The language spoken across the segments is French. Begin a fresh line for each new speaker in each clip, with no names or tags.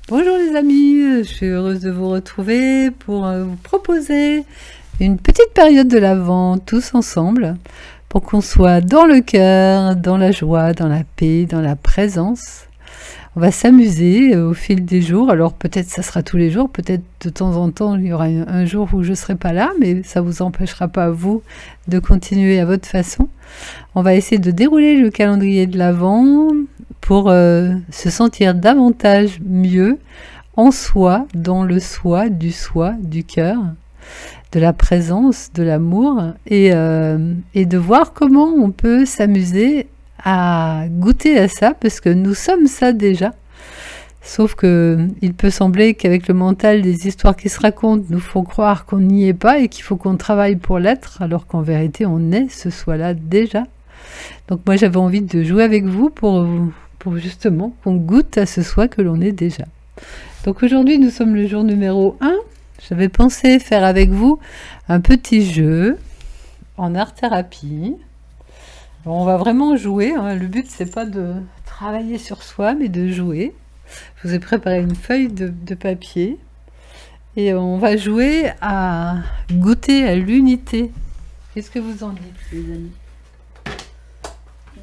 Bonjour les amis, je suis heureuse de vous retrouver pour vous proposer une petite période de l'Avent tous ensemble pour qu'on soit dans le cœur, dans la joie, dans la paix, dans la présence. On va s'amuser au fil des jours, alors peut-être ça sera tous les jours, peut-être de temps en temps il y aura un jour où je ne serai pas là, mais ça ne vous empêchera pas vous de continuer à votre façon. On va essayer de dérouler le calendrier de l'Avent pour se sentir davantage mieux en soi, dans le soi, du cœur, de la présence, de l'amour, et de voir comment on peut s'amuser à goûter à ça, parce que nous sommes ça déjà. Sauf que il peut sembler qu'avec le mental, des histoires qui se racontent nous font croire qu'on n'y est pas et qu'il faut qu'on travaille pour l'être, alors qu'en vérité on est ce soi-là déjà. Donc moi j'avais envie de jouer avec vous pour justement qu'on goûte à ce soi que l'on est déjà. Donc aujourd'hui nous sommes le jour numéro 1. J'avais pensé faire avec vous un petit jeu en art-thérapie. On va vraiment jouer, hein. Le but c'est pas de travailler sur soi mais de jouer. Je vous ai préparé une feuille de papier et on va jouer à goûter à l'unité. Qu'est-ce que vous en dites les amis?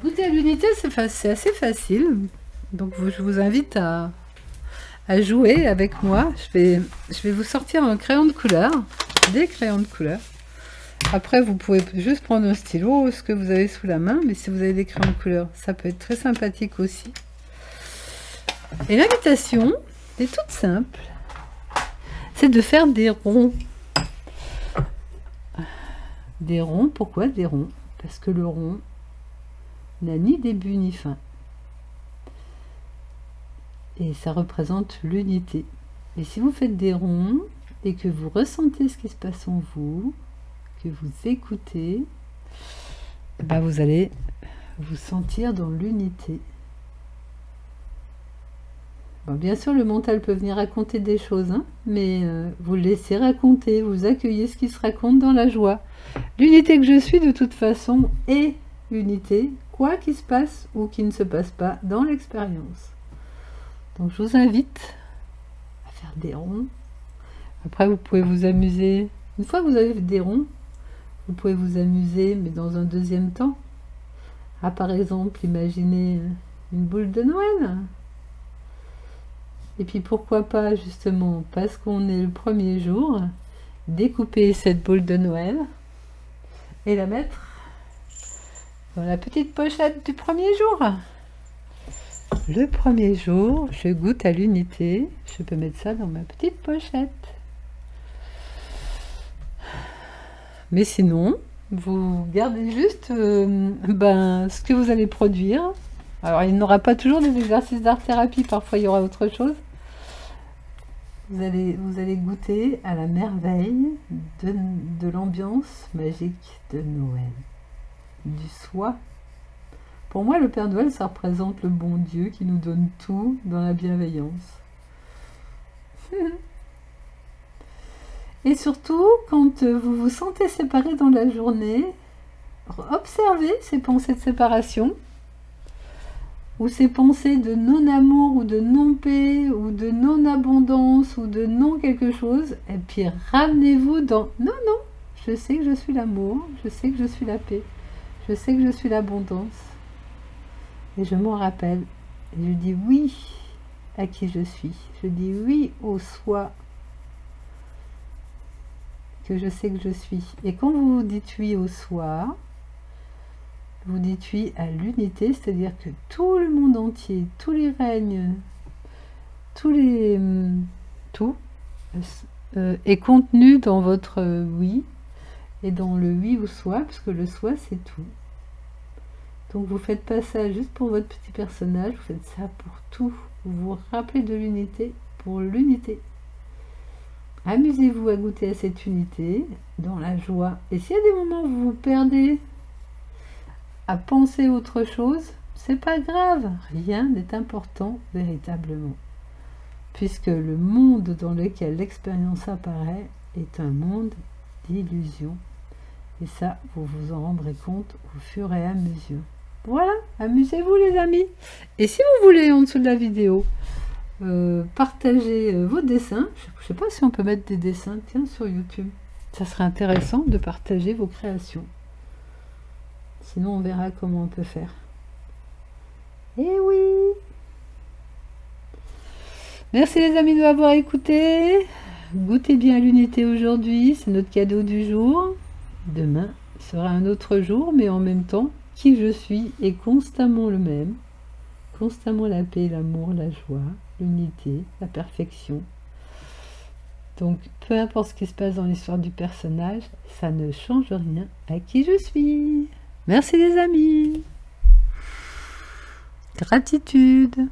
Goûter à l'unité, c'est assez facile, donc je vous invite à jouer avec moi. Je vais vous sortir un crayon de couleur, des crayons de couleur. Après, vous pouvez juste prendre un stylo, ce que vous avez sous la main, mais si vous avez des crayons de couleur, ça peut être très sympathique aussi. Et l'invitation est toute simple, c'est de faire des ronds. Des ronds, pourquoi des ronds? Parce que le rond n'a ni début ni fin. Et ça représente l'unité. Et si vous faites des ronds et que vous ressentez ce qui se passe en vous, que vous écoutez, ben vous allez vous sentir dans l'unité. Bon, bien sûr, le mental peut venir raconter des choses, hein, mais vous le laissez raconter, vous accueillez ce qui se raconte dans la joie. L'unité que je suis, de toute façon, est unité, quoi qu'il se passe ou qui ne se passe pas dans l'expérience. Donc je vous invite à faire des ronds. Après vous pouvez vous amuser, une fois que vous avez fait des ronds, vous pouvez vous amuser, mais dans un deuxième temps, à par exemple imaginer une boule de Noël. Et puis pourquoi pas, justement, parce qu'on est le premier jour, découper cette boule de Noël et la mettre dans la petite pochette du premier jour. Le premier jour, je goûte à l'unité. Je peux mettre ça dans ma petite pochette. Mais sinon, vous gardez juste ce que vous allez produire. Alors, il n'y aura pas toujours des exercices d'art-thérapie. Parfois, il y aura autre chose. Vous allez goûter à la merveille de l'ambiance magique de Noël. Du soi. Pour moi, le Père Noël, ça représente le bon Dieu qui nous donne tout dans la bienveillance. Et surtout, quand vous vous sentez séparés dans la journée, observez ces pensées de séparation, ou ces pensées de non-amour, ou de non-paix, ou de non-abondance, ou de non-quelque chose, et puis ramenez-vous dans « Non, non, je sais que je suis l'amour, je sais que je suis la paix. Je sais que je suis l'abondance. » Et je m'en rappelle. Et je dis oui à qui je suis. Je dis oui au soi que je sais que je suis. Et quand vous dites oui au soi, vous dites oui à l'unité, c'est-à-dire que tout le monde entier, tous les règnes, tout est contenu dans votre oui. Et dans le oui au soi, parce que le soi c'est tout. Donc vous faites pas ça juste pour votre petit personnage, vous faites ça pour tout. Vous vous rappelez de l'unité pour l'unité. Amusez-vous à goûter à cette unité dans la joie. Et s'il y a des moments où vous vous perdez à penser autre chose, c'est pas grave, rien n'est important véritablement. Puisque le monde dans lequel l'expérience apparaît est un monde d'illusions. Et ça, vous vous en rendrez compte au fur et à mesure. Voilà, amusez-vous les amis. Et si vous voulez, en dessous de la vidéo, partager vos dessins. Je ne sais pas si on peut mettre des dessins, tiens, sur YouTube. Ça serait intéressant de partager vos créations. Sinon, on verra comment on peut faire. Eh oui! Merci les amis de m'avoir écouté. Goûtez bien l'unité aujourd'hui, c'est notre cadeau du jour. Demain sera un autre jour, mais en même temps, qui je suis est constamment le même. Constamment la paix, l'amour, la joie, l'unité, la perfection. Donc, peu importe ce qui se passe dans l'histoire du personnage, ça ne change rien à qui je suis. Merci les amis. Gratitude.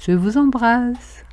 Je vous embrasse.